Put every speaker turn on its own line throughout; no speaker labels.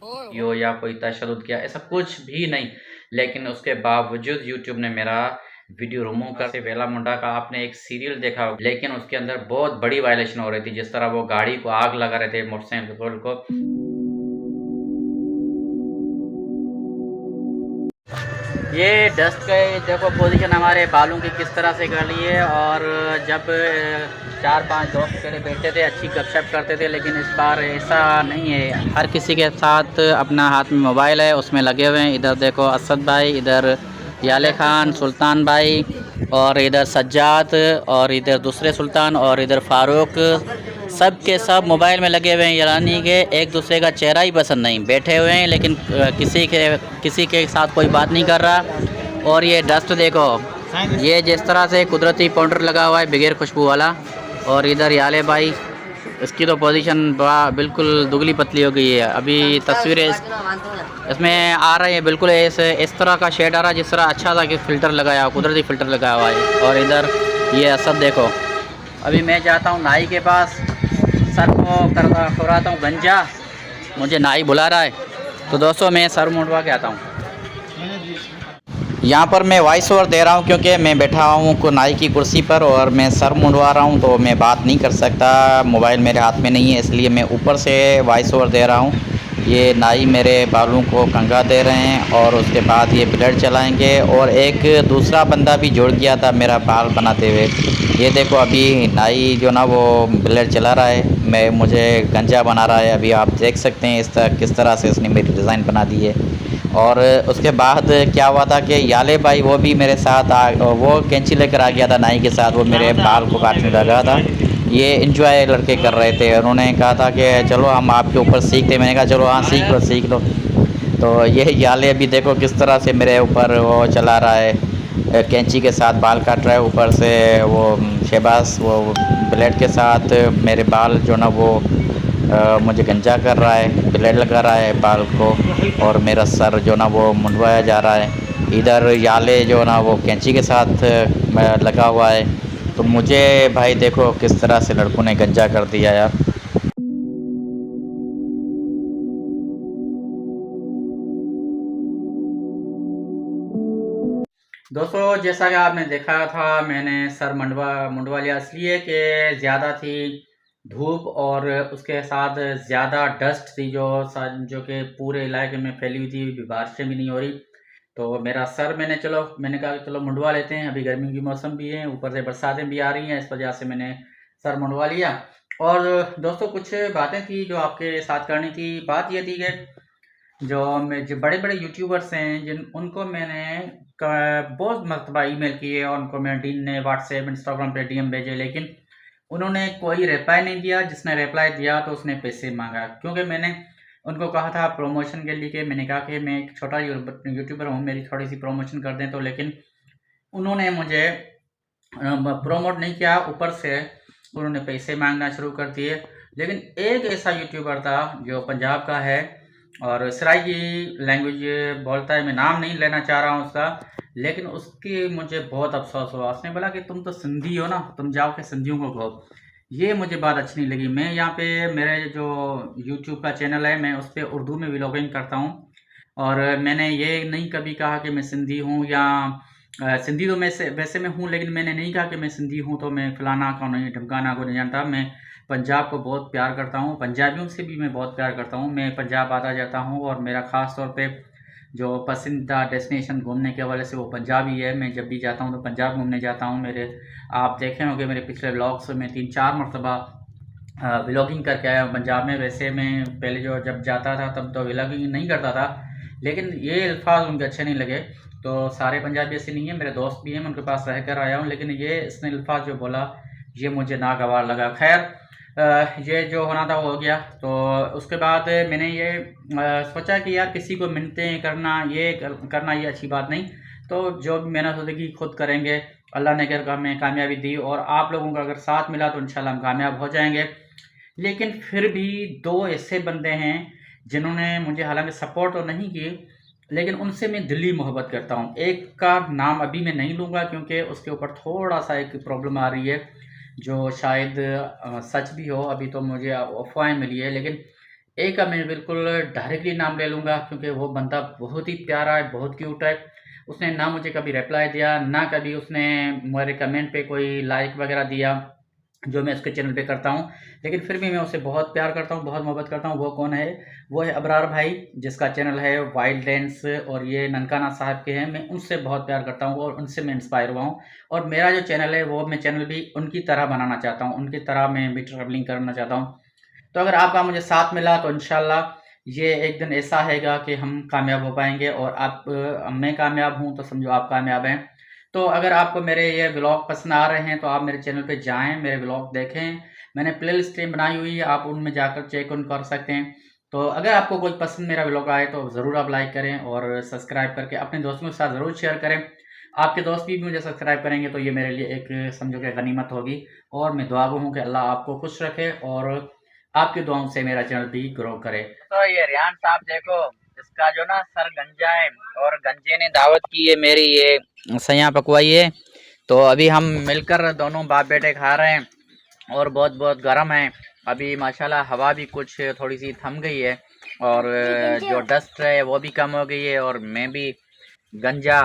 यो या कोई तशद्दुद किया, ऐसा कुछ भी नहीं। लेकिन उसके बावजूद यूट्यूब ने मेरा वीडियो रिमूव कर। वेला मुंडा का आपने एक सीरियल देखा होगा, लेकिन उसके अंदर बहुत बड़ी वायलेशन हो रही थी, जिस तरह वो गाड़ी को आग लगा रहे थे, मोटरसाइकिल को। ये डस्ट का देखो पोजीशन हमारे बालों की किस तरह से कर ली है। और जब 4-5 दोस्त पहले बैठते थे, अच्छी गपशप करते थे, लेकिन इस बार ऐसा नहीं है। हर किसी के साथ अपना हाथ में मोबाइल है, उसमें लगे हुए हैं। इधर देखो असद भाई, इधर याले खान, सुल्तान भाई, और इधर सज्जाद, और इधर दूसरे सुल्तान, और इधर फारूक, सब के सब मोबाइल में लगे हुए हैं। यानी कि एक दूसरे का चेहरा ही पसंद नहीं, बैठे हुए हैं लेकिन किसी के साथ कोई बात नहीं कर रहा। और ये डस्ट देखो, ये जिस तरह से कुदरती पाउडर लगा हुआ है बगैर खुशबू वाला। और इधर याले भाई, इसकी तो पोजीशन बिल्कुल दुगली पतली हो गई है। अभी तस्वीरें इसमें आ रही है, बिल्कुल इस तरह का शेड आ रहा है जिस तरह अच्छा था कि फ़िल्टर लगाया, कुदरती फ़िल्टर लगाया हुआ है। और इधर ये असद देखो। अभी मैं जाता हूँ नाई के पास, सर को करवाता हूँ गंजा, मुझे नाई बुला रहा है। तो दोस्तों मैं सर मुंडवा के आता हूँ। यहाँ पर मैं वॉइस ओवर दे रहा हूँ क्योंकि मैं बैठा हूँ नाई की कुर्सी पर और मैं सर मुंडवा रहा हूँ, तो मैं बात नहीं कर सकता, मोबाइल मेरे हाथ में नहीं है, इसलिए मैं ऊपर से वॉइस ओवर दे रहा हूँ। ये नाई मेरे बालों को कंघा दे रहे हैं और उसके बाद ये ब्लेड चलाएंगे। और एक दूसरा बंदा भी जुड़ गया था मेरा बाल बनाते हुए। ये देखो अभी नाई जो ना वो ब्लेड चला रहा है, मुझे गंजा बना रहा है। अभी आप देख सकते हैं किस तरह से इसने मेरी डिज़ाइन बना दी है। और उसके बाद क्या हुआ था कि याले भाई वो भी मेरे साथ वो कैंची लेकर आ गया था नाई के साथ, वो मेरे बाल को काटने लगा था। ये एंजॉय लड़के कर रहे थे, उन्होंने कहा था कि चलो हम आपके ऊपर सीखते। मैंने कहा चलो हाँ सीख लो। तो ये याले अभी देखो किस तरह से मेरे ऊपर वो चला रहा है, कैंची के साथ बाल काट रहा है। ऊपर से वो शहबाज वो ब्लेड के साथ मेरे बाल जो ना वो मुझे गंजा कर रहा है, ब्लेड लगा रहा है बाल को, और मेरा सर जो ना वो मुंडवाया जा रहा है। इधर याले जो ना वो कैंची के साथ लगा हुआ है। तो मुझे भाई देखो किस तरह से लड़कों ने गंजा कर दिया यार। दोस्तों जैसा कि आपने देखा था, मैंने सर मुंडवा लिया इसलिए कि ज़्यादा थी धूप और उसके साथ ज़्यादा डस्ट थी जो कि पूरे इलाके में फैली हुई थी, बारिशें भी नहीं हो रही। तो मेरा सर मैंने कहा कि चलो मुंडवा लेते हैं, अभी गर्मी की मौसम भी है, ऊपर से बरसातें भी आ रही हैं, इस वजह से मैंने सर मुंडवा लिया। और दोस्तों कुछ बातें थी जो आपके साथ करनी थी। बात ये थी कि जो बड़े बड़े यूट्यूबर्स हैं उनको मैंने बहुत मरतबा ईमेल किए, और उनको मैं डीन ने व्हाट्सएप इंस्टाग्राम पे डीएम भेजे, लेकिन उन्होंने कोई रिप्लाई नहीं दिया। जिसने रिप्लाई दिया तो उसने पैसे मांगा, क्योंकि मैंने उनको कहा था प्रमोशन के लिए कि मैंने कहा कि मैं एक छोटा यूट्यूबर हूँ, मेरी थोड़ी सी प्रमोशन कर दें। तो लेकिन उन्होंने मुझे प्रमोट नहीं किया, ऊपर से उन्होंने पैसे मांगना शुरू कर दिए। लेकिन एक ऐसा यूट्यूबर था जो पंजाब का है और सराइकी लैंग्वेज बोलता है, मैं नाम नहीं लेना चाह रहा हूँ उसका, लेकिन उसकी मुझे बहुत अफसोस हुआ। उसने बोला कि तुम तो सिंधी हो ना, तुम जाओ के सिंधियों को कहो। ये मुझे बात अच्छी नहीं लगी। मैं यहाँ पे मेरे जो यूट्यूब का चैनल है, मैं उस पर उर्दू में व्लॉगिंग करता हूँ, और मैंने ये नहीं कभी कहा कि मैं सिंधी हूँ, या सिंधी तो वैसे मैं हूँ, लेकिन मैंने नहीं कहा कि मैं सिंधी हूँ तो मैं फलाना को नहीं ढमकाना को नहीं जानता। मैं पंजाब को बहुत प्यार करता हूँ, पंजाबियों से भी मैं बहुत प्यार करता हूँ। मैं पंजाब आता जाता हूँ, और मेरा ख़ास तौर पे जो पसंदीदा डेस्टिनेशन घूमने के हवाले से वो पंजाब ही है। मैं जब भी जाता हूँ तो पंजाब घूमने जाता हूँ। आप देखे होंगे मेरे पिछले व्लॉग्स में 3-4 मरतबा व्लॉगिंग करके आया हूँ पंजाब में। वैसे मैं पहले जब जाता था तब तो व्लॉगिंग नहीं करता था, लेकिन ये अल्फाज उनके अच्छे नहीं लगे। तो सारे पंजाबी ऐसे नहीं है, मेरे दोस्त भी हैं, मैं उनके पास रह कर आया हूँ, लेकिन ये इसने अल्फाज जो बोला ये मुझे नागवार लगा। खैर ये जो होना था वो हो गया। तो उसके बाद मैंने ये सोचा कि यार किसी को मिन्नतें करना ये अच्छी बात नहीं। तो जो भी मेहनत होगी खुद करेंगे, अल्लाह ने अगर हमें कामयाबी दी और आप लोगों का अगर साथ मिला तो इंशाल्लाह हम कामयाब हो जाएंगे। लेकिन फिर भी दो ऐसे बंदे हैं जिन्होंने मुझे हालांकि सपोर्ट तो नहीं की, लेकिन उनसे मैं दिली मोहब्बत करता हूँ। एक का नाम अभी मैं नहीं लूँगा क्योंकि उसके ऊपर थोड़ा सा एक प्रॉब्लम आ रही है, जो शायद सच भी हो, अभी तो मुझे अफवाहें मिली है। लेकिन एक का मैं बिल्कुल डायरेक्टली नाम ले लूँगा क्योंकि वो बंदा बहुत ही प्यारा है, बहुत क्यूट है। उसने ना मुझे कभी रिप्लाई दिया, ना कभी उसने मेरे कमेंट पे कोई लाइक वगैरह दिया, जो मैं उसके चैनल पे करता हूँ। लेकिन फिर भी मैं उसे बहुत प्यार करता हूँ, बहुत मोहब्बत करता हूँ। वो कौन है? वो है अबरार भाई, जिसका चैनल है वाइल्ड डेंस, और ये ननकाना साहब के हैं। मैं उनसे बहुत प्यार करता हूँ और उनसे मैं इंस्पायर हुआ हूँ। और मेरा जो चैनल है, वो मैं चैनल भी उनकी तरह बनाना चाहता हूँ, उनकी तरह मैं भी ट्रैवलिंग करना चाहता हूँ। तो अगर आपका मुझे साथ मिला तो इंशाल्लाह ये एक दिन ऐसा हैगा कि हम कामयाब हो पाएँगे, और आप मैं कामयाब हूँ तो समझो आप कामयाब हैं। तो अगर आपको मेरे ये व्लॉग पसंद आ रहे हैं तो आप मेरे चैनल पे जाएँ, मेरे व्लॉग देखें। मैंने प्लेलिस्टें बनाई हुई है, आप उनमें जाकर चेक इन कर सकते हैं। तो अगर आपको कोई पसंद मेरा व्लॉग आए तो ज़रूर आप लाइक करें और सब्सक्राइब करके अपने दोस्तों के साथ ज़रूर शेयर करें। आपके दोस्त भी मुझे सब्सक्राइब करेंगे तो ये मेरे लिए एक समझो कि गनीमत होगी। और मैं दुआ गो हूँ कि अल्लाह आपको खुश रखे और आपकी दुआओं से मेरा चैनल भी ग्रो करे। तो ये रियान साहब देखो, इसका जो ना सर गंजा है, और गंजे ने दावत की है मेरी, ये सैयां पकवाई है। तो अभी हम मिलकर दोनों बाप बेटे खा रहे हैं, और बहुत बहुत गर्म है। अभी माशाल्लाह हवा भी कुछ थोड़ी सी थम गई है, और जो डस्ट है वो भी कम हो गई है, और मैं भी गंजा,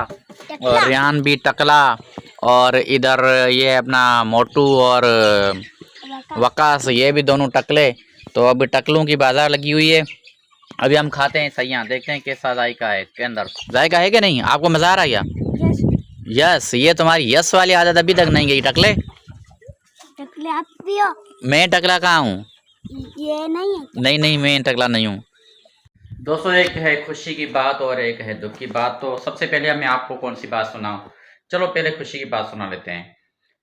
और रियान भी टकला, और इधर ये अपना मोटू और वकास, ये भी दोनों टकले। तो अब टकलों की बाजार लगी हुई है। अभी हम खाते हैं सैयां, देखते हैं कैसा जायका है, के अंदर जायका है कि नहीं। आपको मजा आ रहा है क्या? यस, ये तुम्हारी यस वाली आदत अभी तक नहीं गई टकले।
टकले आप भी हो?
मैं टकला कहाँ हूँ?
ये नहीं है।
नहीं नहीं, मैं टकला नहीं हूँ। दोस्तों, एक है खुशी की बात और एक है दुख की बात। तो सबसे पहले मैं आपको कौन सी बात सुनाऊं? चलो पहले खुशी की बात सुना लेते हैं।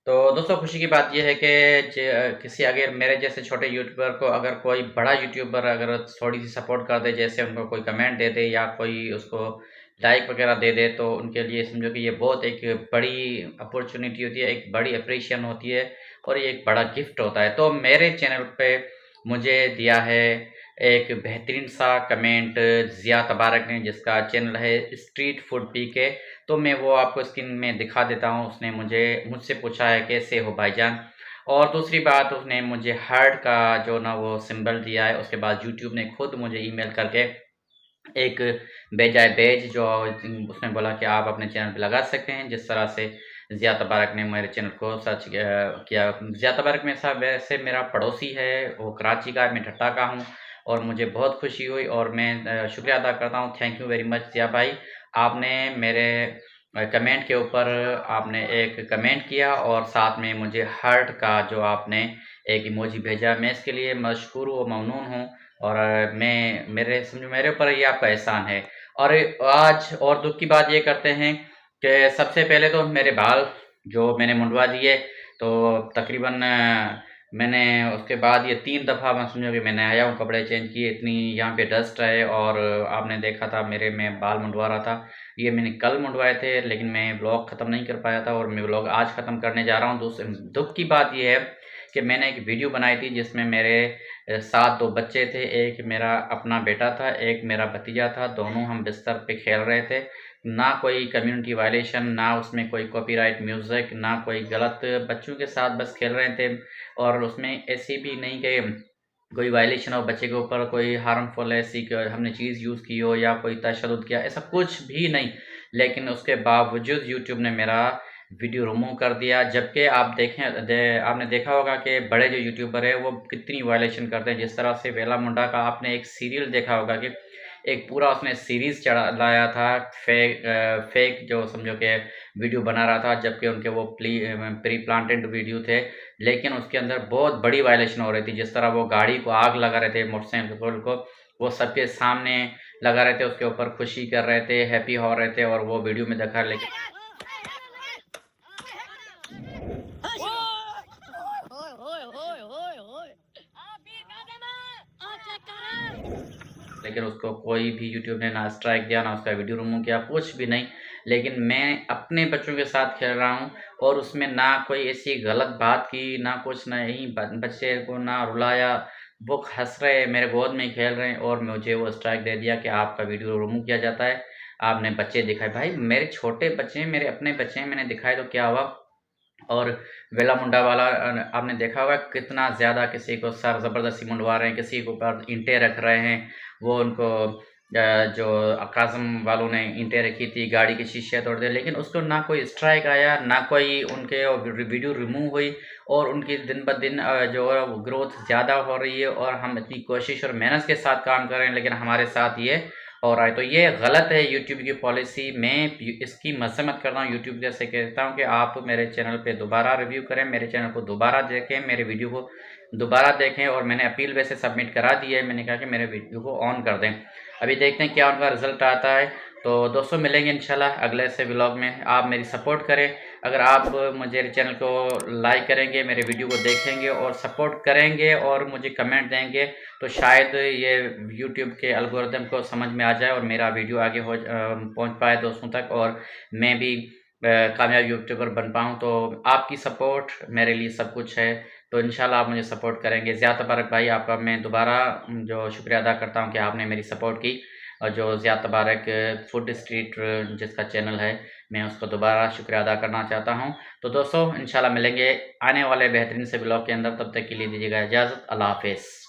तो दोस्तों, खुशी की बात यह है कि किसी अगर मेरे जैसे छोटे यूट्यूबर को अगर कोई बड़ा यूट्यूबर अगर थोड़ी सी सपोर्ट कर दे, जैसे उनको कोई कमेंट दे दे या कोई उसको लाइक वगैरह दे दे, तो उनके लिए समझो कि ये बहुत एक बड़ी अपॉर्चुनिटी होती है, एक बड़ी अप्रिशिएशन होती है, और ये एक बड़ा गिफ्ट होता है। तो मेरे चैनल पे मुझे दिया है एक बेहतरीन सा कमेंट ज़िया तबारक ने, जिसका चैनल है स्ट्रीट फूड पीके। तो मैं वो आपको स्क्रीन में दिखा देता हूँ। उसने मुझसे पूछा है कैसे हो भाईजान, और दूसरी बात उसने मुझे हार्ट का जो ना वो सिंबल दिया है। उसके बाद यूट्यूब ने खुद मुझे ईमेल करके एक भेजा है बैज, जो उसने बोला कि आप अपने चैनल पे लगा सकते हैं। जिस तरह से ज़िया तबारक ने मेरे चैनल को सर्च किया। ज़िया तबारक में साहब वैसे मेरा पड़ोसी है, वो कराची का है, मैं ठट्टा का हूँ, और मुझे बहुत खुशी हुई, और मैं शुक्रिया अदा करता हूँ। Thank you very much Zia भाई, आपने मेरे कमेंट के ऊपर आपने एक कमेंट किया, और साथ में मुझे हार्ट का जो आपने एक इमोजी भेजा। मैं इसके लिए मशकूर व ममनून हूँ, और मैं मेरे समझो मेरे ऊपर ये आपका एहसान है। और आज और दुख की बात ये करते हैं कि सबसे पहले तो मेरे बाल जो मैंने मुंडवा दिए, तो तकरीबन मैंने उसके बाद ये 3 दफ़ा मैं समझो कि मैंने आया हूँ, कपड़े चेंज किए। इतनी यहाँ पे डस्ट है, और आपने देखा था मेरे मैं बाल मुंडवा रहा था। ये मैंने कल मुंडवाए थे, लेकिन मैं व्लॉग ख़त्म नहीं कर पाया था, और मैं व्लॉग आज ख़त्म करने जा रहा हूँ। दुख की बात ये है कि मैंने एक वीडियो बनाई थी जिसमें मेरे साथ 2 बच्चे थे। एक मेरा अपना बेटा था, एक मेरा भतीजा था। दोनों हम बिस्तर पे खेल रहे थे। ना कोई कम्युनिटी वायलेशन, ना उसमें कोई कॉपीराइट म्यूज़िक, ना कोई गलत, बच्चों के साथ बस खेल रहे थे। और उसमें ऐसी भी नहीं कि कोई वायलेशन हो, बच्चे के ऊपर कोई हार्मफुल ऐसी हमने चीज़ यूज़ की हो या कोई तशद्दुद किया, ऐसा कुछ भी नहीं। लेकिन उसके बावजूद यूट्यूब ने मेरा वीडियो रिमूव कर दिया। जबकि आप देखें आपने देखा होगा कि बड़े जो यूट्यूबर है वो कितनी वायलेशन करते हैं। जिस तरह से वेला मुंडा का आपने एक सीरियल देखा होगा कि एक पूरा उसने सीरीज़ चढ़ा लाया था, फेक जो समझो कि वीडियो बना रहा था, जबकि उनके वो प्री प्लांटेड वीडियो थे। लेकिन उसके अंदर बहुत बड़ी वायलेशन हो रही थी। जिस तरह वो गाड़ी को आग लगा रहे थे, मोटरसाइकिल को, वो सबके सामने लगा रहे थे, उसके ऊपर खुशी कर रहे थे, हैप्पी हो रहे थे, और वो वीडियो में दिखा। लेकिन उसको कोई भी यूट्यूब ने ना स्ट्राइक दिया, ना उसका वीडियो रिमूव किया, कुछ भी नहीं। लेकिन मैं अपने बच्चों के साथ खेल रहा हूँ, और उसमें ना कोई ऐसी गलत बात की, ना कुछ, ना यही बच्चे को ना रुलाया। वो हंस रहे, मेरे गोद में खेल रहे हैं, और मुझे वो स्ट्राइक दे दिया कि आपका वीडियो रिमूव किया जाता है। आपने बच्चे दिखाए, भाई मेरे छोटे बच्चे हैं, मेरे अपने बच्चे हैं, मैंने दिखाए तो क्या हुआ? और वेला मुंडा वाला आपने देखा होगा कितना ज़्यादा किसी को सर ज़बरदस्ती मुंडवा रहे हैं, किसी के ऊपर ईंटें रख रहे हैं। वो उनको जो काज़म वालों ने ईंटें रखी थी, गाड़ी की शीशे तोड़ दिए, लेकिन उसको ना कोई स्ट्राइक आया, ना कोई उनके वीडियो रिमूव हुई। और उनकी दिन ब दिन जो है वो ग्रोथ ज़्यादा हो रही है, और हम इतनी कोशिश और मेहनत के साथ काम कर रहे हैं, लेकिन हमारे साथ ये हो रहा है। तो ये गलत है यूट्यूब की पॉलिसी। मैं इसकी मज़म्मत करता हूँ, यूट्यूब जैसे कहता हूँ कि आप मेरे चैनल पे दोबारा रिव्यू करें, मेरे चैनल को दोबारा देखें, मेरे वीडियो को दोबारा देखें। और मैंने अपील वैसे सबमिट करा दी है, मैंने कहा कि मेरे वीडियो को ऑन कर दें। अभी देखते हैं क्या उनका रिज़ल्ट आता है। तो दोस्तों मिलेंगे इंशाल्लाह अगले से व्लॉग में। आप मेरी सपोर्ट करें। अगर आप मेरे चैनल को लाइक करेंगे, मेरे वीडियो को देखेंगे और सपोर्ट करेंगे और मुझे कमेंट देंगे, तो शायद ये यूट्यूब के एल्गोरिदम को समझ में आ जाए और मेरा वीडियो आगे पहुंच पाए दोस्तों तक, और मैं भी कामयाब यूट्यूबर बन पाऊँ। तो आपकी सपोर्ट मेरे लिए सब कुछ है। तो इंशाल्लाह आप मुझे सपोर्ट करेंगे। ज़िया तबारक भाई, आपका मैं दोबारा जो शुक्रिया अदा करता हूँ कि आपने मेरी सपोर्ट की। और जो ज़िया तबारक फूड स्ट्रीट जिसका चैनल है, मैं उसको दोबारा शुक्रिया अदा करना चाहता हूँ। तो दोस्तों इंशाल्लाह मिलेंगे आने वाले बेहतरीन से ब्लॉग के अंदर। तब तक के लिए दीजिएगा इजाज़त। अल्लाह हाफ़िज़।